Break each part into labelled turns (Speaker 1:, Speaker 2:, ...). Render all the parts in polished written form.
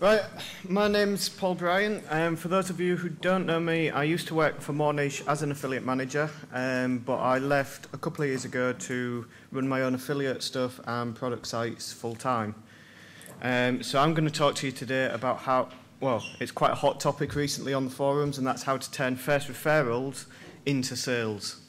Speaker 1: Right, my name's Paul Bryant. For those of you who don't know me, I used to work for Mornish as an affiliate manager, but I left a couple of years ago to run my own affiliate stuff and product sites full time. So I'm going to talk to you today about how, well, it's quite a hot topic recently on the forums, and that's how to turn first referrals into sales.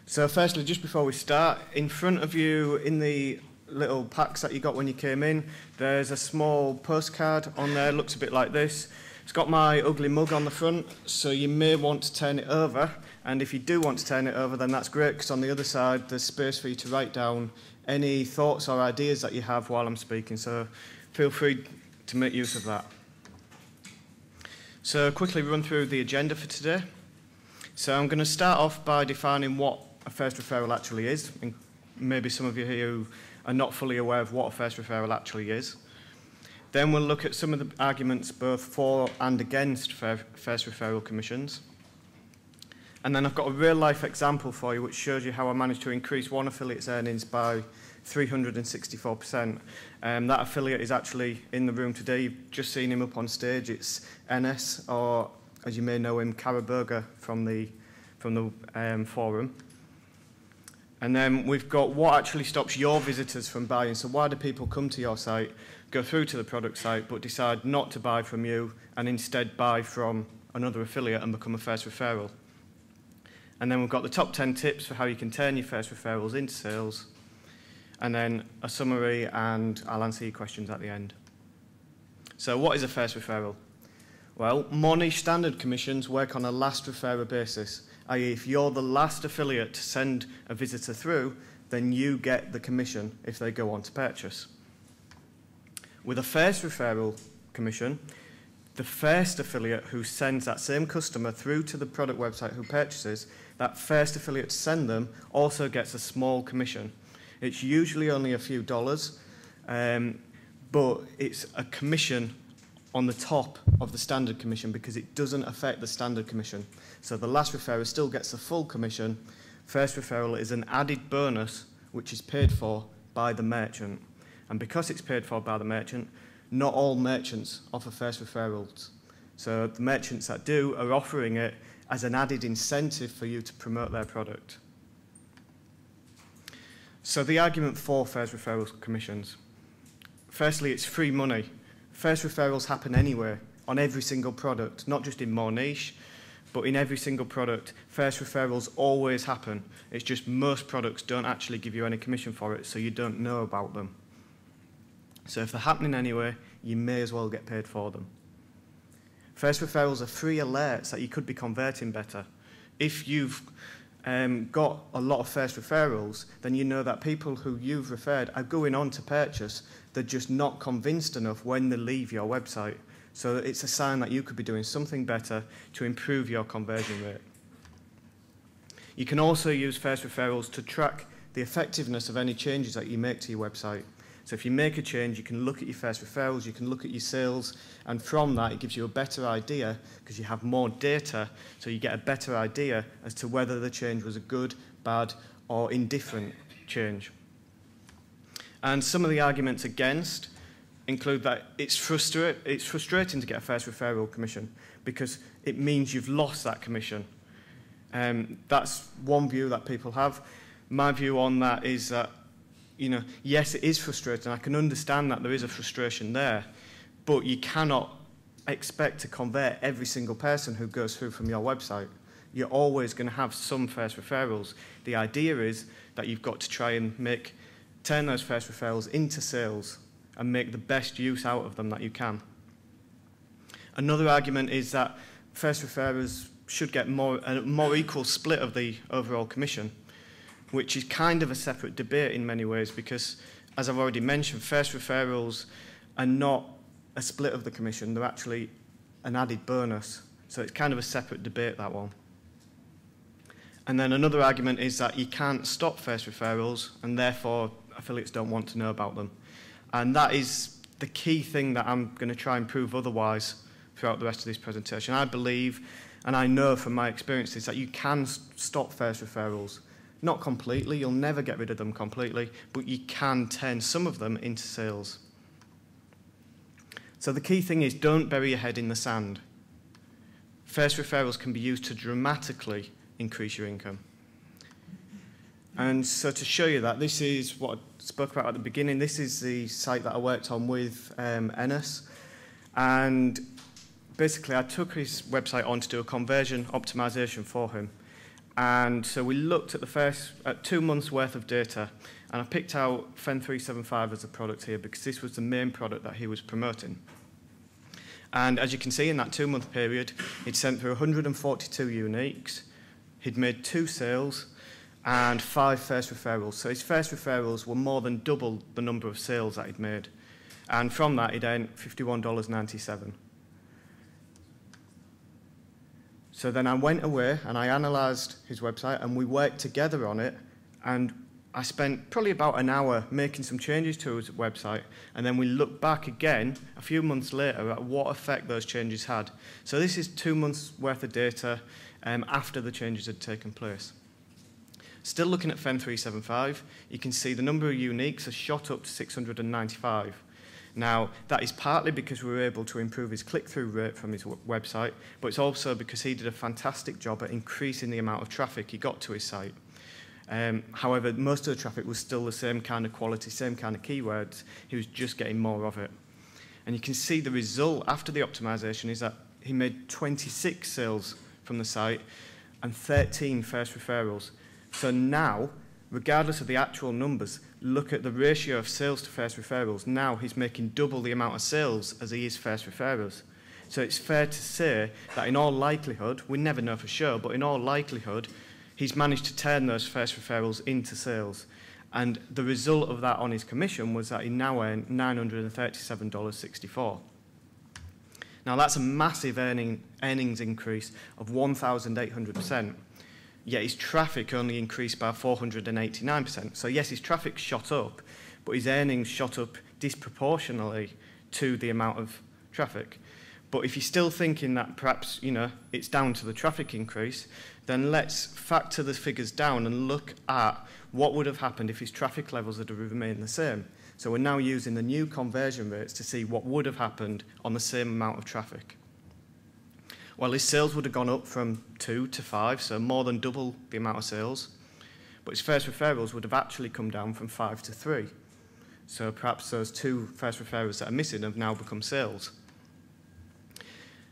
Speaker 1: So firstly, just before we start, in front of you in the little packs that you got when you came in, there's a small postcard on there, looks a bit like this. It's got my ugly mug on the front, so you may want to turn it over, and if you do want to turn it over, then that's great, because on the other side there's space for you to write down any thoughts or ideas that you have while I'm speaking, so feel free to make use of that. So quickly run through the agenda for today. So I'm going to start off by defining what a first referral actually is, and maybe some of you here who are not fully aware of what a first referral actually is. Then we'll look at some of the arguments both for and against first referral commissions. And then I've got a real life example for you which shows you how I managed to increase one affiliate's earnings by 364%. That affiliate is actually in the room today. You've just seen him up on stage. It's NS, or as you may know him, Caraburger from the forum. And then we've got what actually stops your visitors from buying. So why do people come to your site, go through to the product site, but decide not to buy from you and instead buy from another affiliate and become a first referral? And then we've got the top 10 tips for how you can turn your first referrals into sales. And then a summary, and I'll answer your questions at the end. So what is a first referral? Well, Mornish standard commissions work on a last referrer basis, i.e. if you're the last affiliate to send a visitor through, then you get the commission if they go on to purchase. With a first referral commission, the first affiliate who sends that same customer through to the product website who purchases, that first affiliate to send them also gets a small commission. It's usually only a few dollars, but it's a commission on the top of the standard commission because it doesn't affect the standard commission. So the last referrer still gets the full commission. First referral is an added bonus which is paid for by the merchant. And because it's paid for by the merchant, not all merchants offer first referrals. So the merchants that do are offering it as an added incentive for you to promote their product. So the argument for first referral commissions. Firstly, it's free money. First referrals happen anywhere, on every single product, not just in Mornish, but in every single product. First referrals always happen. It's just most products don't actually give you any commission for it, so you don't know about them. So if they're happening anywhere, you may as well get paid for them. First referrals are free alerts that you could be converting better. If you've got a lot of first referrals, then you know that people who you've referred are going on to purchase. They're just not convinced enough when they leave your website. So it's a sign that you could be doing something better to improve your conversion rate. You can also use first referrals to track the effectiveness of any changes that you make to your website. So if you make a change, you can look at your first referrals, you can look at your sales, and from that it gives you a better idea because you have more data, so you get a better idea as to whether the change was a good, bad, or indifferent change. And some of the arguments against include that it's frustrating to get a first referral commission because it means you've lost that commission. That's one view that people have. My view on that is that, yes, it is frustrating. I can understand that there is a frustration there, but you cannot expect to convert every single person who goes through from your website. You're always going to have some first referrals. The idea is that you've got to try and turn those first referrals into sales and make the best use out of them that you can. Another argument is that first referrers should get a more equal split of the overall commission, which is kind of a separate debate in many ways because, as I've already mentioned, first referrals are not a split of the commission, they're actually an added bonus. So it's kind of a separate debate, that one. And then another argument is that you can't stop first referrals and therefore affiliates don't want to know about them. And that is the key thing that I'm going to try and prove otherwise throughout the rest of this presentation. I believe, and I know from my experiences, that you can stop first referrals. Not completely, you'll never get rid of them completely, but you can turn some of them into sales. So the key thing is, don't bury your head in the sand. First referrals can be used to dramatically increase your income. And so to show you that, this is what I spoke about at the beginning. This is the site that I worked on with Ennis. And basically, I took his website on to do a conversion optimization for him. And so we looked at 2 months worth of data, and I picked out FEN375 as a product here because this was the main product that he was promoting. And as you can see, in that 2-month period, he'd sent through 142 uniques, he'd made 2 sales, and 5 first referrals. So his first referrals were more than double the number of sales that he'd made. And from that, he'd earned $51.97. So then I went away and I analysed his website and we worked together on it, and I spent probably about an hour making some changes to his website, and then we looked back again a few months later at what effect those changes had. So this is 2 months worth of data after the changes had taken place. Still looking at FEN375, you can see the number of uniques has shot up to 695. Now, that is partly because we were able to improve his click-through rate from his website, but it's also because he did a fantastic job at increasing the amount of traffic he got to his site. However, most of the traffic was still the same kind of quality, same kind of keywords. He was just getting more of it. And you can see the result after the optimization is that he made 26 sales from the site and 13 first referrals. So now, regardless of the actual numbers, look at the ratio of sales to first referrals. Now he's making double the amount of sales as he is first referrals. So it's fair to say that in all likelihood, we never know for sure, but in all likelihood, he's managed to turn those first referrals into sales. And the result of that on his commission was that he now earned $937.64. Now that's a massive earnings increase of 1,800%. Yet his traffic only increased by 489%. So yes, his traffic shot up, but his earnings shot up disproportionately to the amount of traffic. But if you're still thinking that perhaps, it's down to the traffic increase, then let's factor the figures down and look at what would have happened if his traffic levels had remained the same. So we're now using the new conversion rates to see what would have happened on the same amount of traffic. Well, his sales would have gone up from 2 to 5, so more than double the amount of sales. But his first referrals would have actually come down from 5 to 3. So perhaps those 2 first referrals that are missing have now become sales.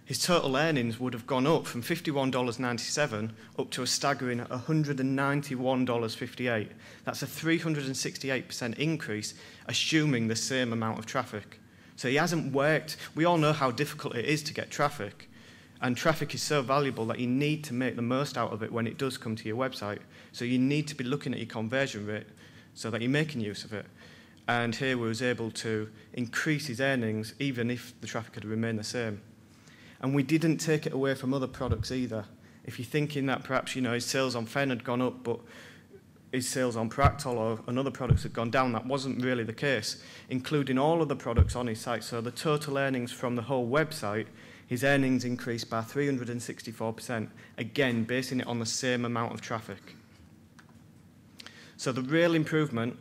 Speaker 1: His total earnings would have gone up from $51.97 up to a staggering $191.58. That's a 368% increase, assuming the same amount of traffic. So he hasn't worked. We all know how difficult it is to get traffic. And traffic is so valuable that you need to make the most out of it when it does come to your website. So you need to be looking at your conversion rate so that you're making use of it. And here we was able to increase his earnings even if the traffic had remained the same. And we didn't take it away from other products either. If you're thinking that perhaps his sales on Fen had gone up, but his sales on Practol or another products had gone down, that wasn't really the case, including all of the products on his site. So the total earnings from the whole website, his earnings increased by 364%, again, basing it on the same amount of traffic. So the real improvement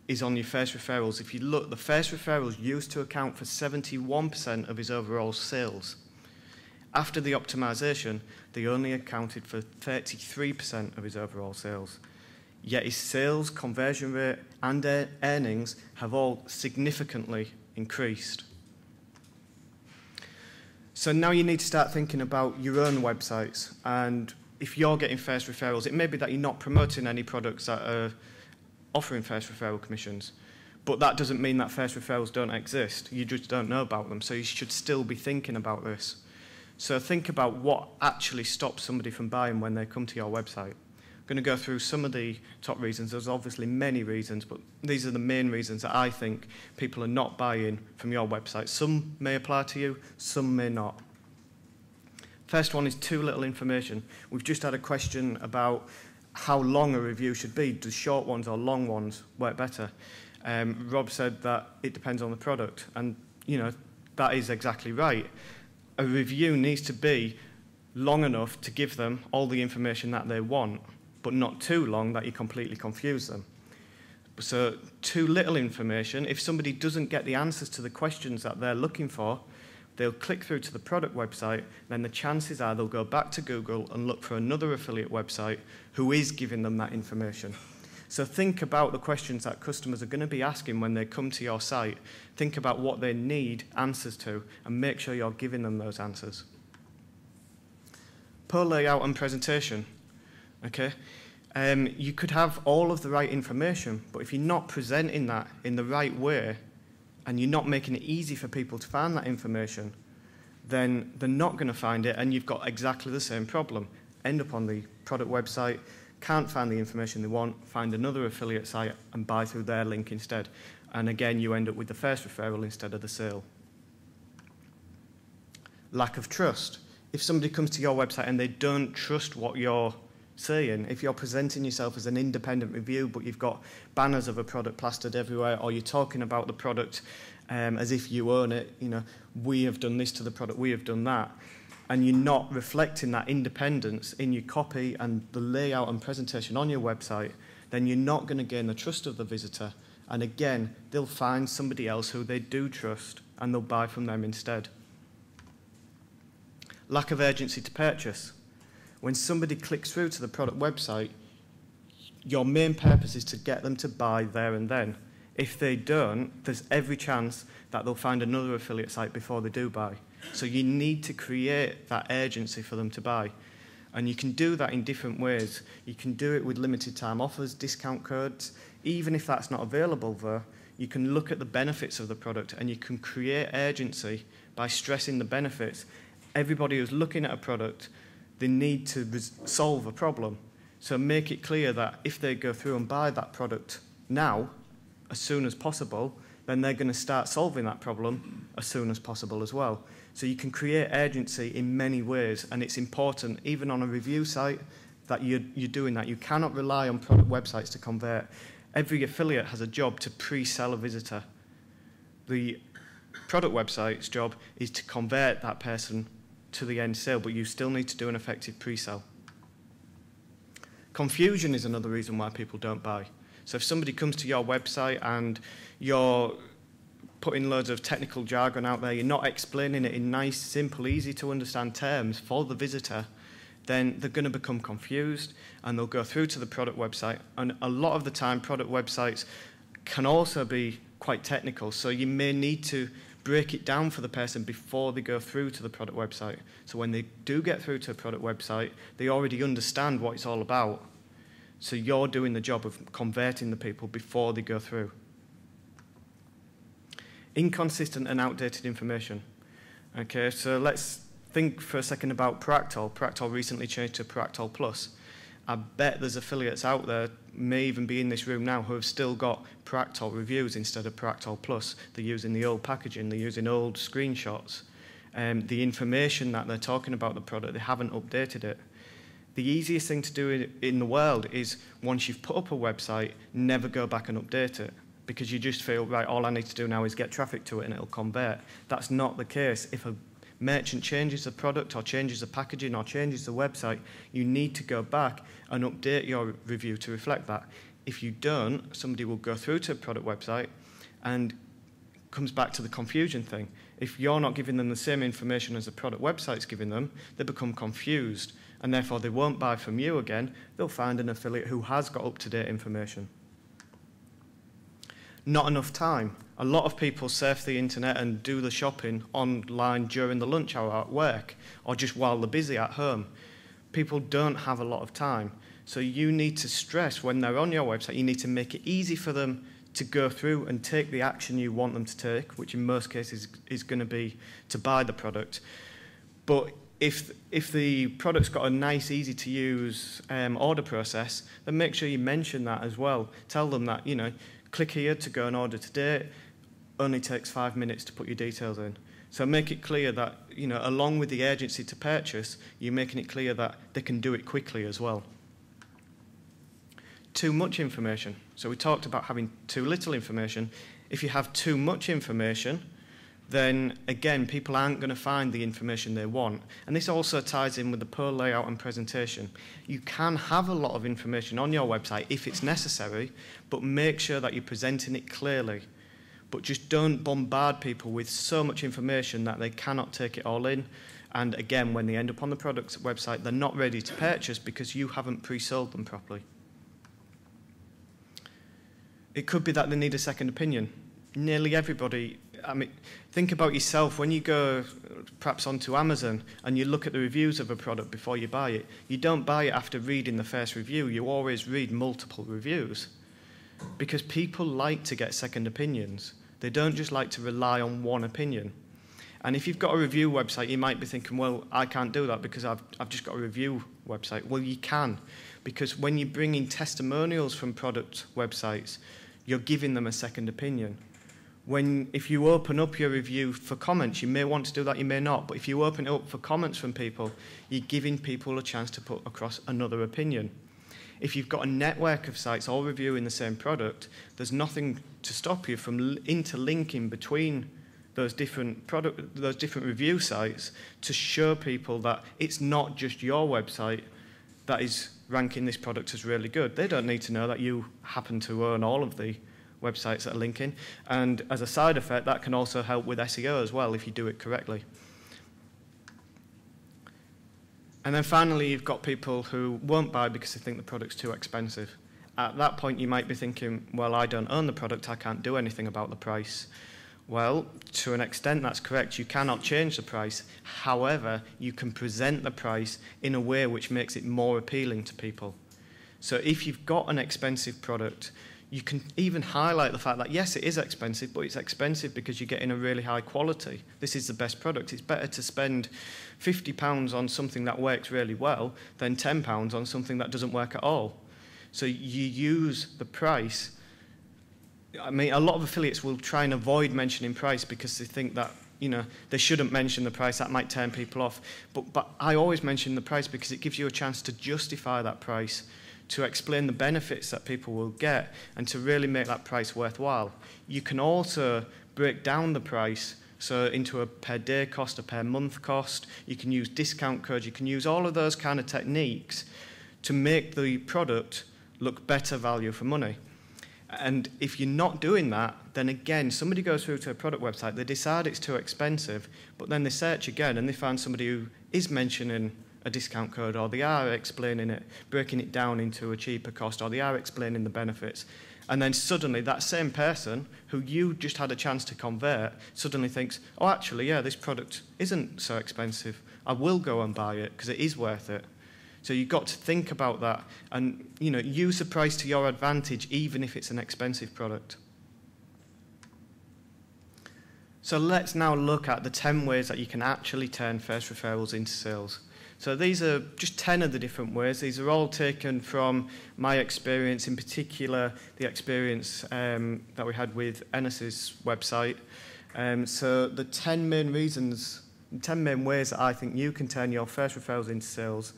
Speaker 1: is on your first referrals. If you look, the first referrals used to account for 71% of his overall sales. After the optimization, they only accounted for 33% of his overall sales. Yet his sales, conversion rate, and earnings have all significantly increased. So now you need to start thinking about your own websites, and if you're getting first referrals, it may be that you're not promoting any products that are offering first referral commissions, but that doesn't mean that first referrals don't exist. You just don't know about them, so you should still be thinking about this. So think about what actually stops somebody from buying when they come to your website. I'm going to go through some of the top reasons. There's obviously many reasons, but these are the main reasons that I think people are not buying from your website. Some may apply to you, some may not. First one is too little information. We've just had a question about how long a review should be. Do short ones or long ones work better? Rob said that it depends on the product, and that is exactly right. A review needs to be long enough to give them all the information that they want, but not too long that you completely confuse them. So too little information, if somebody doesn't get the answers to the questions that they're looking for, they'll click through to the product website, then the chances are they'll go back to Google and look for another affiliate website who is giving them that information. So think about the questions that customers are going to be asking when they come to your site. Think about what they need answers to and make sure you're giving them those answers. Poor layout and presentation. Okay? You could have all of the right information, but if you're not presenting that in the right way and you're not making it easy for people to find that information, then they're not going to find it and you've got exactly the same problem. End up on the product website, can't find the information they want, find another affiliate site and buy through their link instead. And again, you end up with the first referral instead of the sale. Lack of trust. If somebody comes to your website and they don't trust what you're saying, if you're presenting yourself as an independent review but you've got banners of a product plastered everywhere, or you're talking about the product as if you own it, you know, we have done this to the product, we have done that, and you're not reflecting that independence in your copy and the layout and presentation on your website, then you're not going to gain the trust of the visitor. And again, they'll find somebody else who they do trust and they'll buy from them instead. Lack of urgency to purchase. When somebody clicks through to the product website, your main purpose is to get them to buy there and then. If they don't, there's every chance that they'll find another affiliate site before they do buy. So you need to create that urgency for them to buy. And you can do that in different ways. You can do it with limited time offers, discount codes. Even if that's not available though, you can look at the benefits of the product and you can create urgency by stressing the benefits. Everybody who's looking at a product, they need to solve a problem. So make it clear that if they go through and buy that product now, as soon as possible, then they're going to start solving that problem as soon as possible as well. So you can create urgency in many ways, and it's important, even on a review site, that you're doing that. You cannot rely on product websites to convert. Every affiliate has a job to pre-sell a visitor. The product website's job is to convert that person to the end sale, but you still need to do an effective pre-sale. Confusion is another reason why people don't buy. So if somebody comes to your website and you're putting loads of technical jargon out there, you're not explaining it in nice, simple, easy to understand terms for the visitor, then they're going to become confused and they'll go through to the product website. And a lot of the time, product websites can also be quite technical, so you may need to break it down for the person before they go through to the product website. So when they do get through to a product website, they already understand what it's all about. So you're doing the job of converting the people before they go through. Inconsistent and outdated information. Okay, so let's think for a second about Practol. Practol recently changed to Practol Plus. I bet there's affiliates out there, may even be in this room now, who have still got Practol reviews instead of Practol Plus. They're using the old packaging, they're using old screenshots. The information that they're talking about the product, they haven't updated it. The easiest thing to do in the world is, once you've put up a website, never go back and update it, because you just feel, right, all I need to do now is get traffic to it and it'll convert. That's not the case. If a merchant changes the product or changes the packaging or changes the website, you need to go back and update your review to reflect that. If you don't, somebody will go through to a product website and comes back to the confusion thing. If you're not giving them the same information as the product website's giving them, they become confused and therefore they won't buy from you again. They'll find an affiliate who has got up-to-date information. Not enough time. A lot of people surf the internet and do the shopping online during the lunch hour at work or just while they're busy at home. People don't have a lot of time. So you need to stress when they're on your website, you need to make it easy for them to go through and take the action you want them to take, which in most cases is going to be to buy the product. But if the product's got a nice, easy-to-use order process, then make sure you mention that as well. Tell them that, you know, click here to go and order today. Only takes 5 minutes to put your details in. So make it clear that, you know, along with the urgency to purchase, you're making it clear that they can do it quickly as well. Too much information. So we talked about having too little information. If you have too much information, then again, people aren't going to find the information they want. And this also ties in with the poor layout and presentation. You can have a lot of information on your website if it's necessary, but make sure that you're presenting it clearly. But just don't bombard people with so much information that they cannot take it all in. And again, when they end up on the product's website, they're not ready to purchase because you haven't pre-sold them properly. It could be that they need a second opinion. Nearly everybody, I mean, think about yourself. When you go perhaps onto Amazon and you look at the reviews of a product before you buy it, you don't buy it after reading the first review. You always read multiple reviews because people like to get second opinions. They don't just like to rely on one opinion. And if you've got a review website, you might be thinking, well, I can't do that because I've just got a review website. Well, you can, because when you bring in testimonials from product websites, you're giving them a second opinion. If you open up your review for comments, you may want to do that, you may not, but if you open it up for comments from people, you're giving people a chance to put across another opinion. If you've got a network of sites all reviewing the same product, there's nothing to stop you from interlinking between those different review sites to show people that it's not just your website that is ranking this product as really good. They don't need to know that you happen to own all of the websites that are linking. And as a side effect, that can also help with SEO as well if you do it correctly. And then finally, you've got people who won't buy because they think the product's too expensive. At that point, you might be thinking, well, I don't own the product, I can't do anything about the price. Well, to an extent, that's correct. You cannot change the price. However, you can present the price in a way which makes it more appealing to people. So if you've got an expensive product, you can even highlight the fact that, yes, it is expensive, but it's expensive because you're getting a really high quality. This is the best product. It's better to spend £50 on something that works really well than £10 on something that doesn't work at all. So you use the price. I mean, a lot of affiliates will try and avoid mentioning price because they think that, you know, they shouldn't mention the price. That might turn people off. But I always mention the price because it gives you a chance to justify that price, to explain the benefits that people will get, and to really make that price worthwhile. You can also break down the price so into a per day cost, a per month cost. You can use discount codes. You can use all of those kind of techniques to make the product look better value for money. And if you're not doing that, then again, somebody goes through to a product website, they decide it's too expensive, but then they search again and they find somebody who is mentioning a discount code, or they are explaining it, breaking it down into a cheaper cost, or they are explaining the benefits. And then suddenly that same person who you just had a chance to convert suddenly thinks, oh, actually, yeah, this product isn't so expensive. I will go and buy it because it is worth it. So you've got to think about that and, you know, use the price to your advantage even if it's an expensive product. So let's now look at the 10 ways that you can actually turn first referrals into sales. So these are just 10 of the different ways. These are all taken from my experience, in particular the experience that we had with Ennis's website. So the 10 main reasons, 10 main ways that I think you can turn your first referrals into sales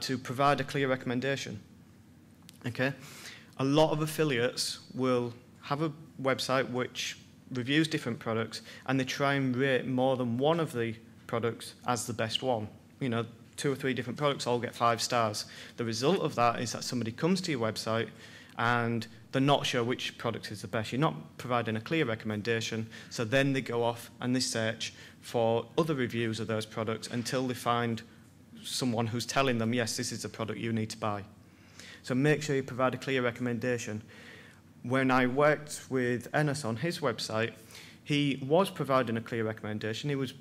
Speaker 1: to provide a clear recommendation. Okay, a lot of affiliates will have a website which reviews different products, and they try and rate more than one of the products as the best one. You know, 2 or 3 different products all get 5 stars. The result of that is that somebody comes to your website and they're not sure which product is the best. You're not providing a clear recommendation, so then they go off and they search for other reviews of those products until they find someone who's telling them, yes, this is the product you need to buy. So make sure you provide a clear recommendation. When I worked with Ennis on his website, he was providing a clear recommendation. He was,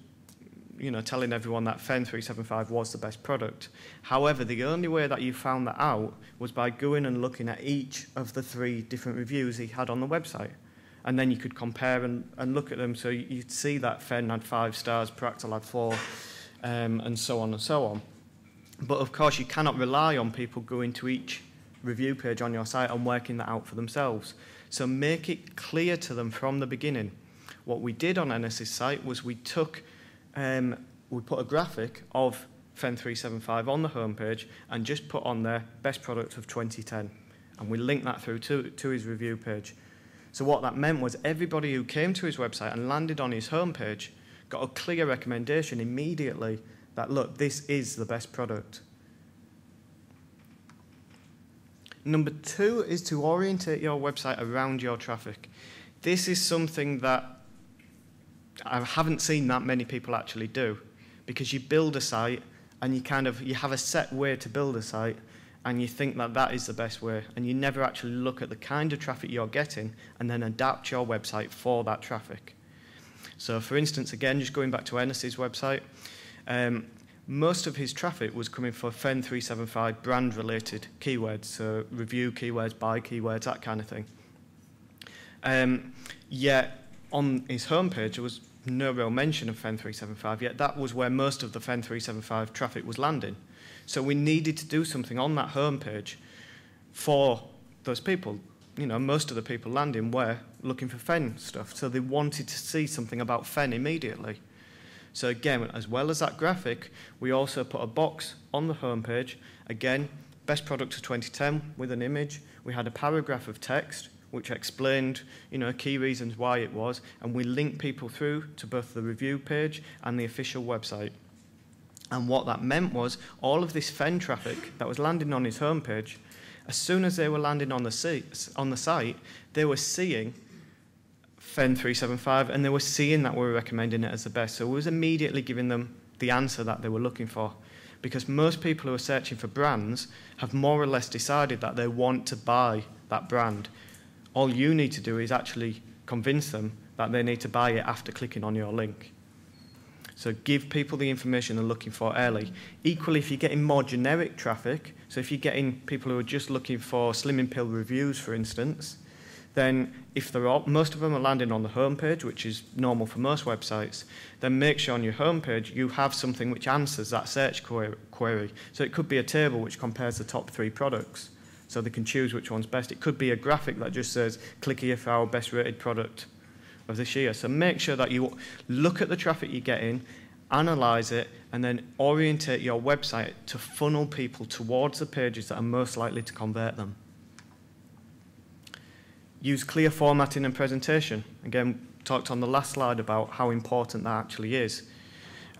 Speaker 1: you know, telling everyone that Fen 375 was the best product. However, the only way that you found that out was by going and looking at each of the 3 different reviews he had on the website. And then you could compare and look at them, so you'd see that Fen had 5 stars, Proactal had 4, and so on and so on. But of course, you cannot rely on people going to each review page on your site and working that out for themselves. So make it clear to them from the beginning. What we did on Ennis's site was we put a graphic of Fen 375 on the homepage and just put on there best product of 2010, and we linked that through to his review page. So what that meant was everybody who came to his website and landed on his homepage got a clear recommendation immediately that, look, this is the best product. Number 2 is to orientate your website around your traffic. This is something that I haven't seen that many people actually do, because you build a site and you have a set way to build a site, and you think that that is the best way, and you never actually look at the kind of traffic you're getting and then adapt your website for that traffic. So for instance, again, just going back to Ennis's website, most of his traffic was coming for FEN 375 brand-related keywords, so review keywords, buy keywords, that kind of thing. Yet on his homepage, there was no real mention of FEN 375, yet that was where most of the FEN 375 traffic was landing. So we needed to do something on that homepage for those people. You know, most of the people landing were looking for FEN stuff, so they wanted to see something about FEN immediately. So again, as well as that graphic, we also put a box on the homepage. Again, best product of 2010 with an image. We had a paragraph of text which explained, you know, key reasons why it was, and we linked people through to both the review page and the official website. And what that meant was all of this FEN traffic that was landing on his homepage, as soon as they were landing on the site, they were seeing FEN 375, and they were seeing that we were recommending it as the best. So it was immediately giving them the answer that they were looking for. Because most people who are searching for brands have more or less decided that they want to buy that brand. All you need to do is actually convince them that they need to buy it after clicking on your link. So give people the information they're looking for early. Equally, if you're getting more generic traffic, so if you're getting people who are just looking for slimming pill reviews, for instance, then if most of them are landing on the homepage, which is normal for most websites, then make sure on your homepage you have something which answers that search query. So it could be a table which compares the top 3 products, so they can choose which one's best. It could be a graphic that just says, click here for our best rated product of this year. So make sure that you look at the traffic you're getting, analyze it, and then orientate your website to funnel people towards the pages that are most likely to convert them. Use clear formatting and presentation. Again, talked on the last slide about how important that actually is.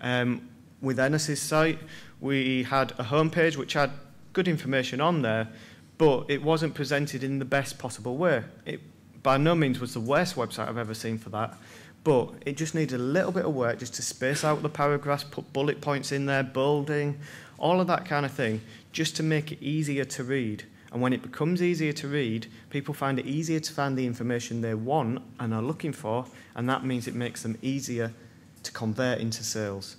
Speaker 1: With Ennis's site, we had a homepage which had good information on there, but it wasn't presented in the best possible way. It by no means was the worst website I've ever seen for that, but it just needed a little bit of work just to space out the paragraphs, put bullet points in there, bolding, all of that kind of thing, just to make it easier to read. And when it becomes easier to read, people find it easier to find the information they want and are looking for, and that means it makes them easier to convert into sales.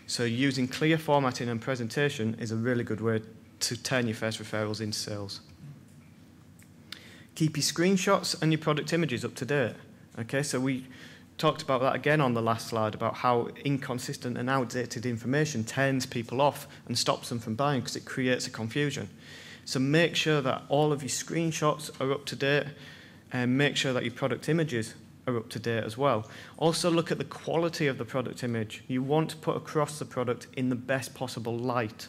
Speaker 1: So using clear formatting and presentation is a really good way to turn your first referrals into sales. Keep your screenshots and your product images up to date. Okay, so we talked about that again on the last slide, about how inconsistent and outdated information turns people off and stops them from buying because it creates a confusion. So make sure that all of your screenshots are up to date, and make sure that your product images are up to date as well. Also look at the quality of the product image. You want to put across the product in the best possible light.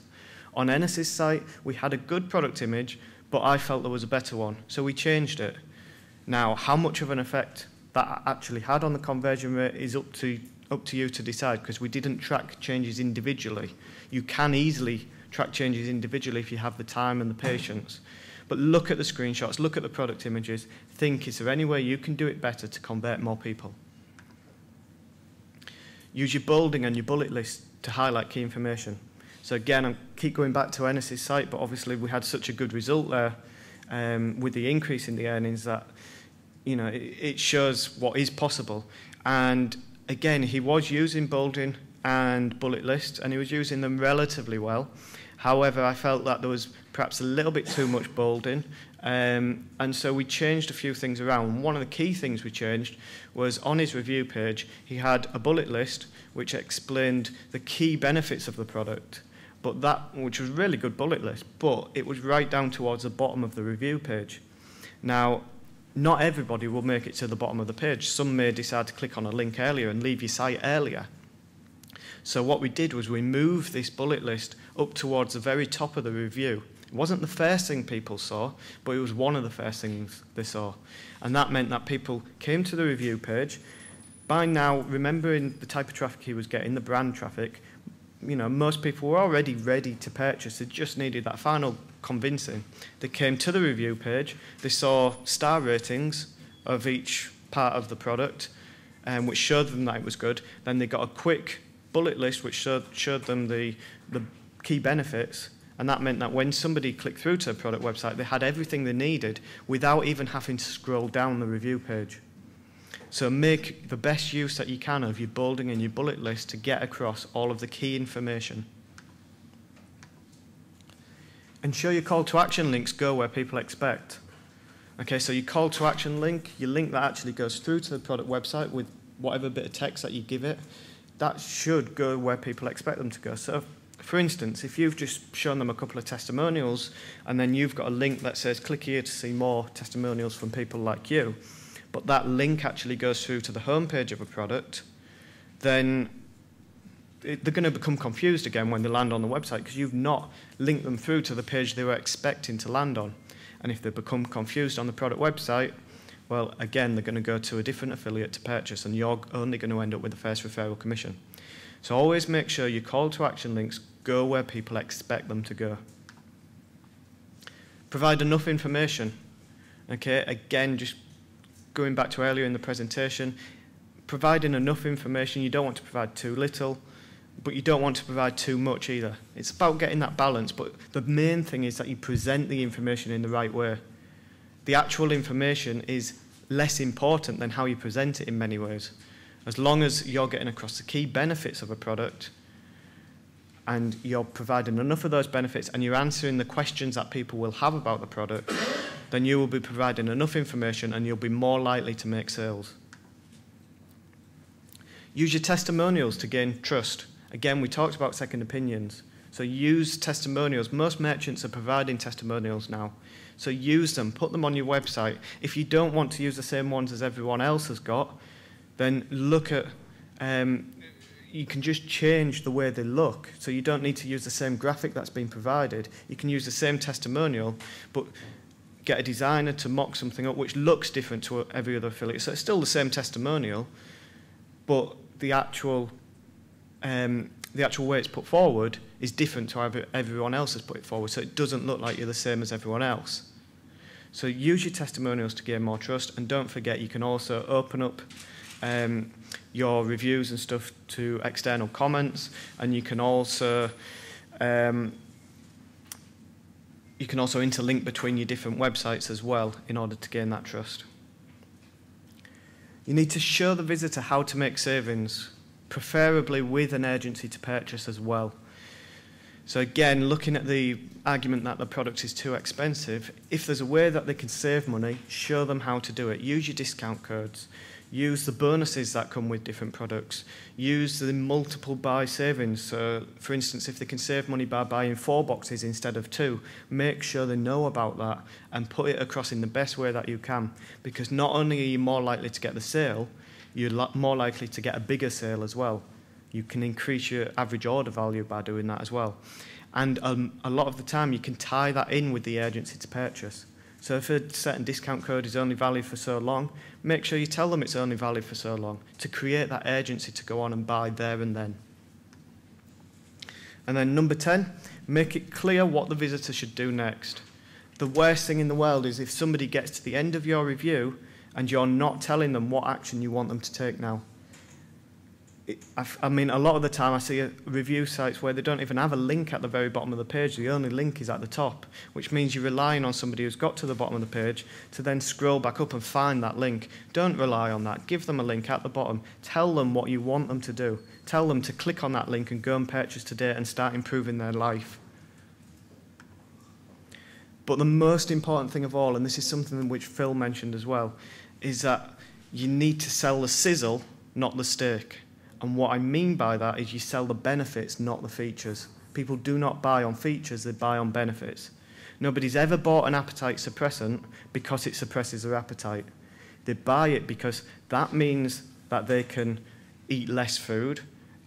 Speaker 1: On Ennis's site, we had a good product image, but I felt there was a better one, so we changed it. Now, how much of an effect that actually had on the conversion rate is up to you to decide, because we didn't track changes individually. You can easily track changes individually if you have the time and the patience. But look at the screenshots, look at the product images, think, is there any way you can do it better to convert more people? Use your bolding and your bullet list to highlight key information. So again, I keep going back to Ennis's site, but obviously we had such a good result there with the increase in the earnings that, you know, it shows what is possible. And again, he was using bolding and bullet lists, and he was using them relatively well. However, I felt that there was perhaps a little bit too much bolding, and so we changed a few things around. One of the key things we changed was on his review page, he had a bullet list which explained the key benefits of the product, which was a really good bullet list, but it was right down towards the bottom of the review page. Now, not everybody will make it to the bottom of the page. Some may decide to click on a link earlier and leave your site earlier. So what we did was we moved this bullet list up towards the very top of the review. It wasn't the first thing people saw, but it was one of the first things they saw. And that meant that people came to the review page. By now, remembering the type of traffic he was getting, the brand traffic, you know, most people were already ready to purchase. They just needed that final convincing. They came to the review page. They saw star ratings of each part of the product, which showed them that it was good. Then they got a quick bullet list which showed them the key benefits, and that meant that when somebody clicked through to a product website, they had everything they needed without even having to scroll down the review page. So make the best use that you can of your bolding and your bullet list to get across all of the key information. Ensure your call to action links go where people expect. Okay, so your call to action link, your link that actually goes through to the product website with whatever bit of text that you give it, that should go where people expect them to go. So, for instance, if you've just shown them a couple of testimonials and then you've got a link that says, click here to see more testimonials from people like you, but that link actually goes through to the homepage of a product, then they're going to become confused again when they land on the website because you've not linked them through to the page they were expecting to land on. And if they become confused on the product website, well, again, they're going to go to a different affiliate to purchase, and you're only going to end up with the first referral commission. So always make sure your call to action links go where people expect them to go. Provide enough information. Okay, again, just going back to earlier in the presentation, providing enough information. You don't want to provide too little, but you don't want to provide too much either. It's about getting that balance, but the main thing is that you present the information in the right way. The actual information is less important than how you present it in many ways. As long as you're getting across the key benefits of a product and you're providing enough of those benefits and you're answering the questions that people will have about the product, then you will be providing enough information and you'll be more likely to make sales. Use your testimonials to gain trust. Again, we talked about second opinions. So use testimonials. Most merchants are providing testimonials now. So use them, put them on your website. If you don't want to use the same ones as everyone else has got, then look at, you can just change the way they look. So you don't need to use the same graphic that's been provided. You can use the same testimonial, but get a designer to mock something up which looks different to every other affiliate. So it's still the same testimonial, but the actual way it's put forward is different to how everyone else has put it forward, so it doesn't look like you're the same as everyone else. So use your testimonials to gain more trust, and don't forget you can also open up your reviews and stuff to external comments, and you can also interlink between your different websites as well in order to gain that trust. You need to show the visitor how to make savings, preferably with an urgency to purchase as well. So again, looking at the argument that the product is too expensive, if there's a way that they can save money, show them how to do it. Use your discount codes. Use the bonuses that come with different products. Use the multiple buy savings. So, for instance, if they can save money by buying 4 boxes instead of 2, make sure they know about that and put it across in the best way that you can. Because not only are you more likely to get the sale, you're more likely to get a bigger sale as well. You can increase your average order value by doing that as well. And a lot of the time you can tie that in with the urgency to purchase. So if a certain discount code is only valid for so long, make sure you tell them it's only valid for so long to create that urgency to go on and buy there and then. And then number 10, make it clear what the visitor should do next. The worst thing in the world is if somebody gets to the end of your review and you're not telling them what action you want them to take now. I mean, a lot of the time I see review sites where they don't even have a link at the very bottom of the page. The only link is at the top, which means you're relying on somebody who's got to the bottom of the page to then scroll back up and find that link. Don't rely on that. Give them a link at the bottom. Tell them what you want them to do. Tell them to click on that link and go and purchase today and start improving their life. But the most important thing of all, and this is something which Phil mentioned as well, is that you need to sell the sizzle, not the steak. And what I mean by that is you sell the benefits, not the features. People do not buy on features, they buy on benefits. Nobody's ever bought an appetite suppressant because it suppresses their appetite. They buy it because that means that they can eat less food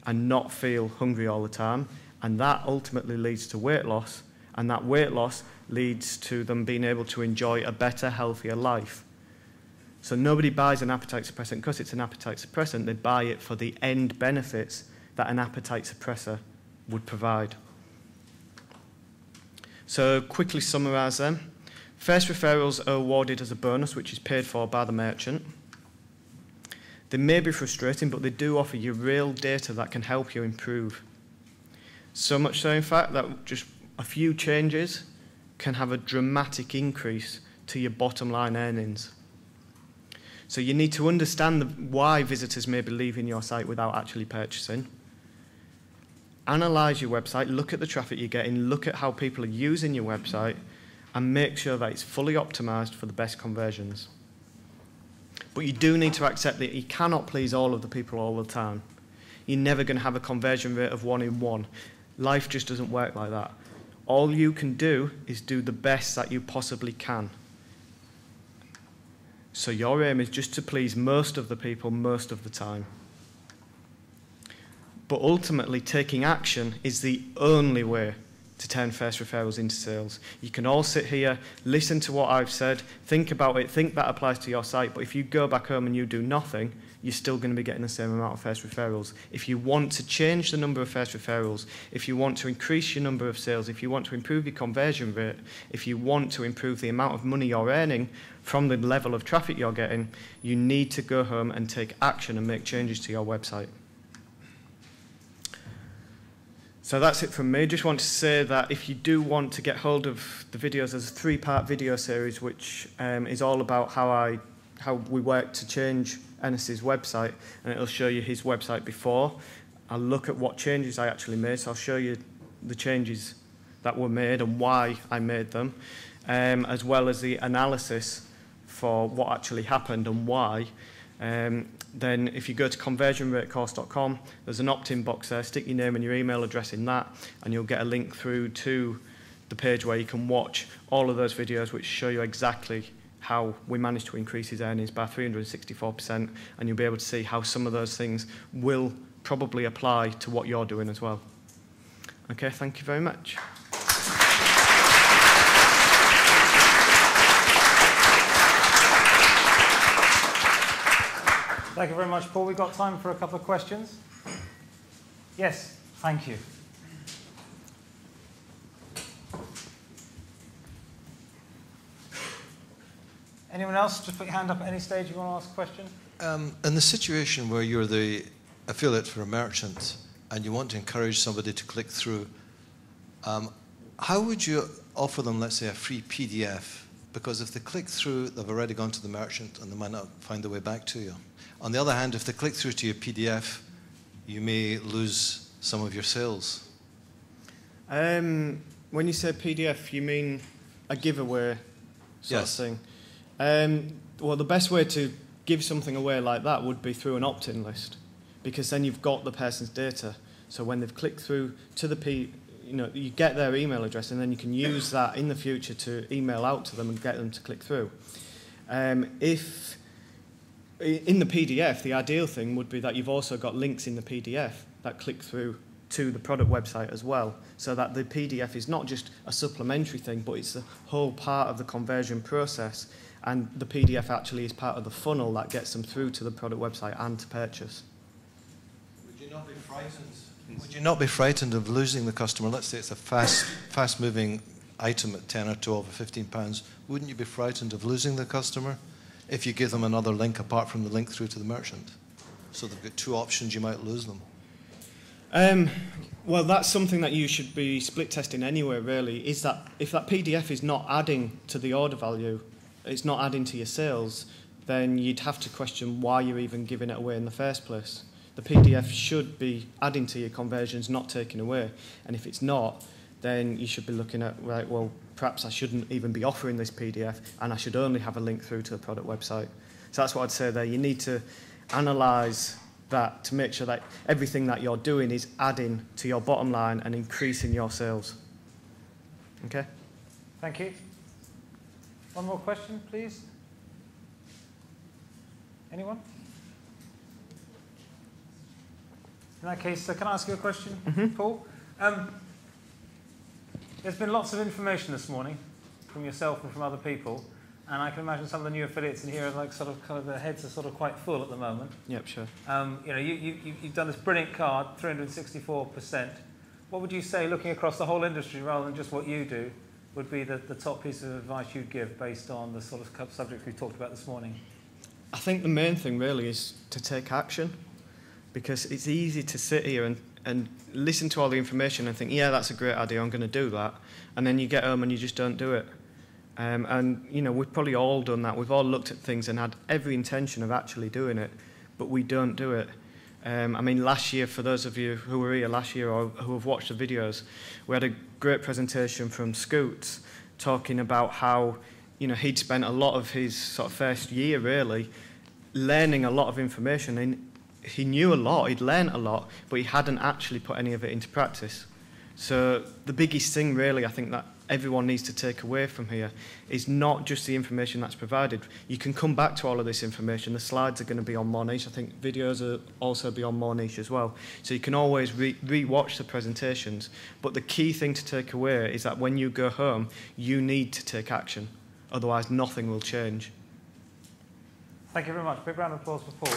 Speaker 1: and not feel hungry all the time. And that ultimately leads to weight loss, and that weight loss leads to them being able to enjoy a better, healthier life. So nobody buys an appetite suppressant because it's an appetite suppressant. They buy it for the end benefits that an appetite suppressor would provide. So quickly summarise them. First referrals are awarded as a bonus, which is paid for by the merchant. They may be frustrating, but they do offer you real data that can help you improve. So much so, in fact, that just a few changes can have a dramatic increase to your bottom line earnings. So you need to understand why visitors may be leaving your site without actually purchasing. Analyse your website, look at the traffic you're getting, look at how people are using your website, and make sure that it's fully optimised for the best conversions. But you do need to accept that you cannot please all of the people all the time. You're never going to have a conversion rate of 1 in 1. Life just doesn't work like that. All you can do is do the best that you possibly can. So your aim is just to please most of the people most of the time. But ultimately, taking action is the only way to turn first referrals into sales. You can all sit here, listen to what I've said, think about it, think that applies to your site, but if you go back home and you do nothing, you're still going to be getting the same amount of first referrals. If you want to change the number of first referrals, if you want to increase your number of sales, if you want to improve your conversion rate, if you want to improve the amount of money you're earning from the level of traffic you're getting, you need to go home and take action and make changes to your website. So that's it from me. Just want to say that if you do want to get hold of the videos, there's a 3-part video series which is all about how we work to change Ennis's website, and it'll show you his website before. I'll look at what changes I actually made, so I'll show you the changes that were made and why I made them, as well as the analysis for what actually happened and why. Then if you go to conversionratecourse.com, there's an opt-in box there. Stick your name and your email address in that, and you'll get a link through to the page where you can watch all of those videos which show you exactly how we managed to increase his earnings by 364%, and you'll be able to see how some of those things will probably apply to what you're doing as well. Okay, thank you very much.
Speaker 2: Thank you very much, Paul. We've got time for a couple of questions. Yes, thank you. Anyone else? Just put your hand up at any stage if you want to ask a question.
Speaker 3: In the situation where you're the affiliate for a merchant and you want to encourage somebody to click through, how would you offer them, let's say, a free PDF? Because if they click through, they've already gone to the merchant and they might not find their way back to you. On the other hand, if they click through to your PDF, you may lose some of your sales.
Speaker 1: When you say PDF, you mean a giveaway sort of thing? Well, the best way to give something away like that would be through an opt-in list, because then you've got the person's data. So when they've clicked through to the you get their email address, and then you can use that in the future to email out to them and get them to click through. If in the PDF, the ideal thing would be that you've also got links in the PDF that click through to the product website as well, so that the PDF is not just a supplementary thing, but it's the whole part of the conversion process, and the PDF actually is part of the funnel that gets them through to the product website and to purchase.
Speaker 3: Would you not be frightened? Would you not be frightened of losing the customer? Let's say it's a fast-moving item at 10 or 12 or 15 pounds. Wouldn't you be frightened of losing the customer if you give them another link apart from the link through to the merchant? So they've got 2 options, you might lose them.
Speaker 1: Well, that's something that you should be split testing anyway, really, is that if that PDF is not adding to the order value, it's not adding to your sales, then you'd have to question why you're even giving it away in the first place. The PDF should be adding to your conversions, not taking away. And if it's not, then you should be looking at, right, well, perhaps I shouldn't even be offering this PDF, and I should only have a link through to the product website. So that's what I'd say there. You need to analyse that to make sure that everything that you're doing is adding to your bottom line and increasing your sales. Okay?
Speaker 2: Thank you. One more question, please. Anyone? In that case, can I ask you a question,
Speaker 1: Mm-hmm.
Speaker 2: Paul? There's been lots of information this morning from yourself and from other people, and I can imagine some of the new affiliates in here are like their heads are sort of quite full at the moment.
Speaker 1: Yep, sure.
Speaker 2: You've done this brilliant card, 364%. What would you say, looking across the whole industry rather than just what you do, would be the top piece of advice you'd give based on the sort of subjects we talked about this morning?
Speaker 1: I think the main thing really is to take action, because it's easy to sit here and listen to all the information and think, yeah, that's a great idea, I'm going to do that, and then you get home and you just don't do it. And we've probably all done that. We've all looked at things and had every intention of actually doing it, but we don't do it. Last year, for those of you who were here last year or who have watched the videos, we had a great presentation from Scoots talking about how he'd spent a lot of his sort of first year really learning a lot of information, and he knew a lot, he'd learned a lot, but he hadn't actually put any of it into practice. So the biggest thing really I think that everyone needs to take away from here is not just the information that's provided. You can come back to all of this information. The slides are going to be on More Niche. I think videos will also be on More Niche as well. So you can always re-watch the presentations. But the key thing to take away is that when you go home, you need to take action. Otherwise, nothing will change.
Speaker 2: Thank you very much. Big round of applause for Paul.